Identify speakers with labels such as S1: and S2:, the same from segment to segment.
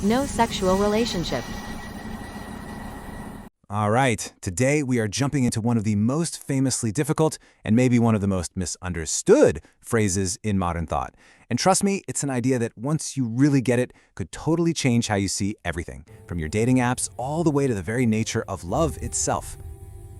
S1: no sexual relationship.
S2: All right, today we are jumping into one of the most famously difficult and maybe one of the most misunderstood phrases in modern thought. And trust me, it's an idea that once you really get it, could totally change how you see everything, from your dating apps all the way to the very nature of love itself.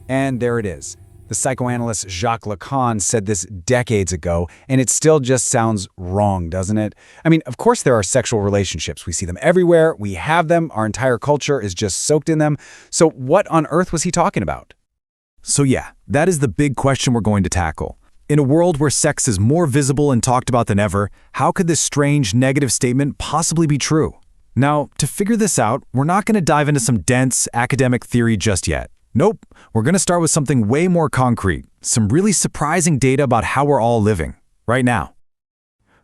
S3: And there it is. The psychoanalyst Jacques Lacan said this decades ago, and it still just sounds wrong, doesn't it? I mean, of course there are sexual relationships. We see them everywhere. We have them. Our entire culture is just soaked in them. So what on earth was he talking about?
S2: So yeah, that is the big question we're going to tackle. In a world where sex is more visible and talked about than ever, how could this strange negative statement possibly be true? Now, to figure this out, we're not going to dive into some dense academic theory just yet. Nope, we're going to start with something way more concrete, some really surprising data about how we're all living, right now.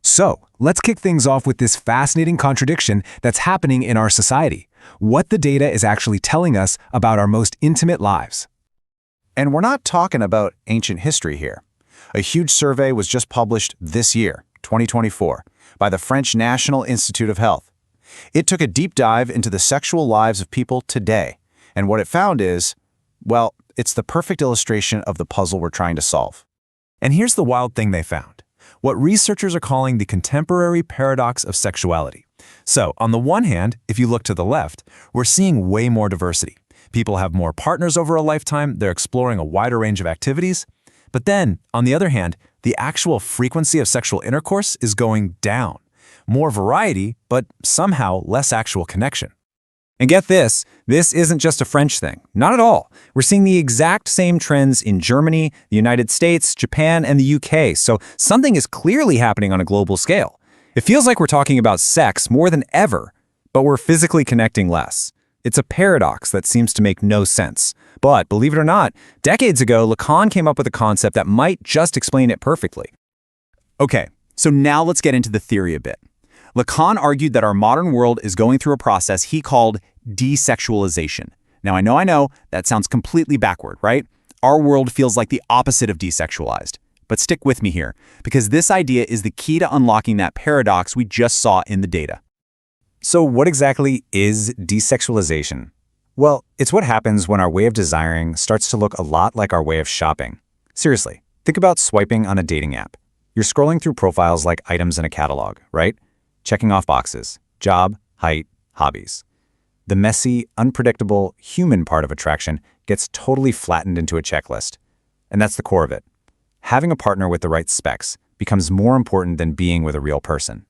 S2: So, let's kick things off with this fascinating contradiction that's happening in our society, what the data is actually telling us about our most intimate lives.
S3: And we're not talking about ancient history here. A huge survey was just published this year, 2024, by the French National Institute of Health. It took a deep dive into the sexual lives of people today, and what it found is, well, it's the perfect illustration of the puzzle we're trying to solve.
S2: And here's the wild thing they found, what researchers are calling the contemporary paradox of sexuality. So, on the one hand, if you look to the left, we're seeing way more diversity. People have more partners over a lifetime, they're exploring a wider range of activities. But then, on the other hand, the actual frequency of sexual intercourse is going down. More variety, but somehow less actual connection. And get this isn't just a French thing. Not at all. We're seeing the exact same trends in Germany, the United States, Japan, and the UK, so something is clearly happening on a global scale. It feels like we're talking about sex more than ever, but we're physically connecting less. It's a paradox that seems to make no sense. But believe it or not, decades ago, Lacan came up with a concept that might just explain it perfectly. Okay, so now let's get into the theory a bit. Lacan argued that our modern world is going through a process he called desexualization. Now, I know, that sounds completely backward, right? Our world feels like the opposite of desexualized. But stick with me here, because this idea is the key to unlocking that paradox we just saw in the data. So what exactly is desexualization? Well, it's what happens when our way of desiring starts to look a lot like our way of shopping. Seriously, think about swiping on a dating app. You're scrolling through profiles like items in a catalog, right? Checking off boxes, job, height, hobbies. The messy, unpredictable, human part of attraction gets totally flattened into a checklist. And that's the core of it. Having a partner with the right specs becomes more important than being with a real person.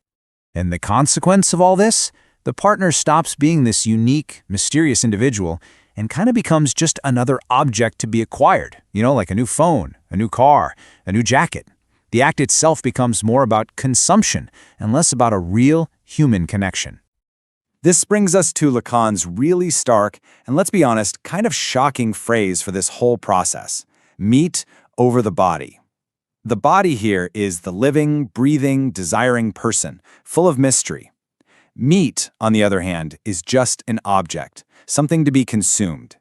S2: And the consequence of all this? The partner stops being this unique, mysterious individual and kind of becomes just another object to be acquired. Like a new phone, a new car, a new jacket. The act itself becomes more about consumption and less about a real human connection. This brings us to Lacan's really stark, and let's be honest, kind of shocking phrase for this whole process: meat over the body. The body here is the living, breathing, desiring person, full of mystery. Meat, on the other hand, is just an object, something to be consumed.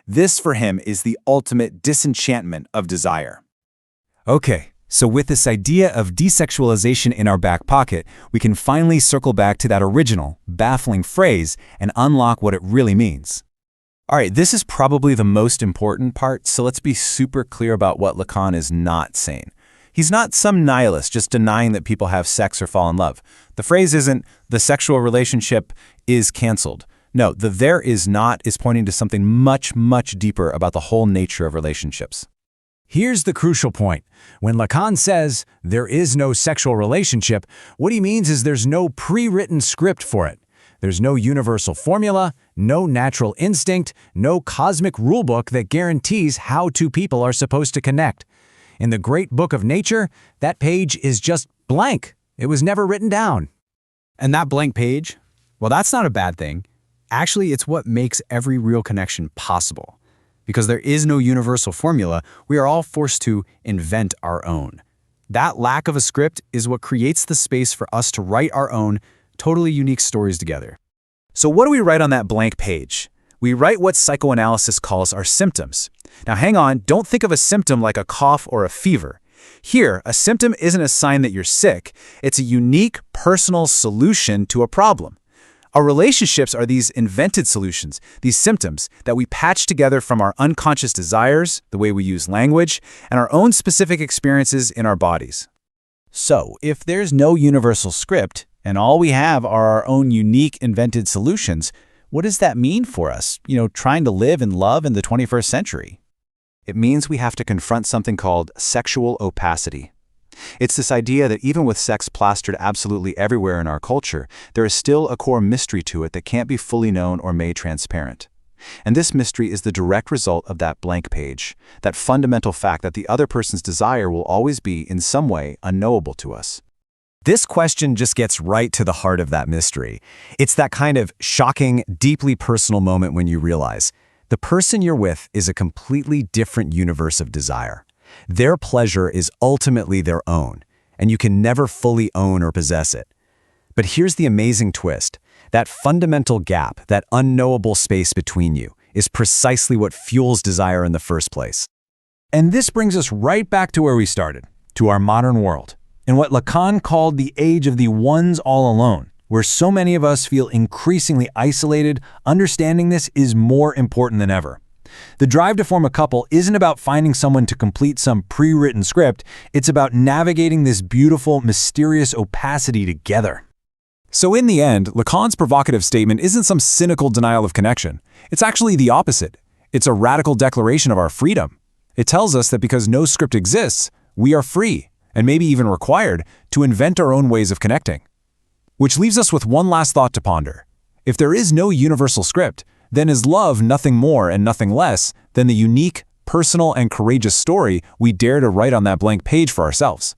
S2: This, for him, is the ultimate disenchantment of desire. Okay. So with this idea of desexualization in our back pocket, we can finally circle back to that original, baffling phrase and unlock what it really means. All right, this is probably the most important part, so let's be super clear about what Lacan is not saying. He's not some nihilist just denying that people have sex or fall in love. The phrase isn't, the sexual relationship is canceled. No, the there is not is pointing to something much, much deeper about the whole nature of relationships.
S3: Here's the crucial point. When Lacan says there is no sexual relationship, what he means is there's no pre-written script for it. There's no universal formula, no natural instinct, no cosmic rulebook that guarantees how two people are supposed to connect. In the great book of nature, that page is just blank. It was never written down.
S4: And that blank page, well, that's not a bad thing. Actually, it's what makes every real connection possible. Because there is no universal formula, we are all forced to invent our own. That lack of a script is what creates the space for us to write our own, totally unique stories together.
S2: So what do we write on that blank page? We write what psychoanalysis calls our symptoms. Now hang on, don't think of a symptom like a cough or a fever. Here, a symptom isn't a sign that you're sick. It's a unique, personal solution to a problem. Our relationships are these invented solutions, these symptoms that we patch together from our unconscious desires, the way we use language, and our own specific experiences in our bodies.
S4: So, if there's no universal script, and all we have are our own unique invented solutions, what does that mean for us, trying to live and love in the 21st century?
S2: It means we have to confront something called sexual opacity. It's this idea that even with sex plastered absolutely everywhere in our culture, there is still a core mystery to it that can't be fully known or made transparent. And this mystery is the direct result of that blank page, that fundamental fact that the other person's desire will always be, in some way, unknowable to us.
S3: This question just gets right to the heart of that mystery. It's that kind of shocking, deeply personal moment when you realize the person you're with is a completely different universe of desire. Their pleasure is ultimately their own, and you can never fully own or possess it. But here's the amazing twist. That fundamental gap, that unknowable space between you, is precisely what fuels desire in the first place.
S2: And this brings us right back to where we started, to our modern world, in what Lacan called the age of the ones all alone, where so many of us feel increasingly isolated. Understanding this is more important than ever. The drive to form a couple isn't about finding someone to complete some pre-written script. It's about navigating this beautiful, mysterious opacity together. So in the end, Lacan's provocative statement isn't some cynical denial of connection. It's actually the opposite. It's a radical declaration of our freedom. It tells us that because no script exists, we are free, and maybe even required, to invent our own ways of connecting. Which leaves us with one last thought to ponder. If there is no universal script, then is love nothing more and nothing less than the unique, personal, and courageous story we dare to write on that blank page for ourselves?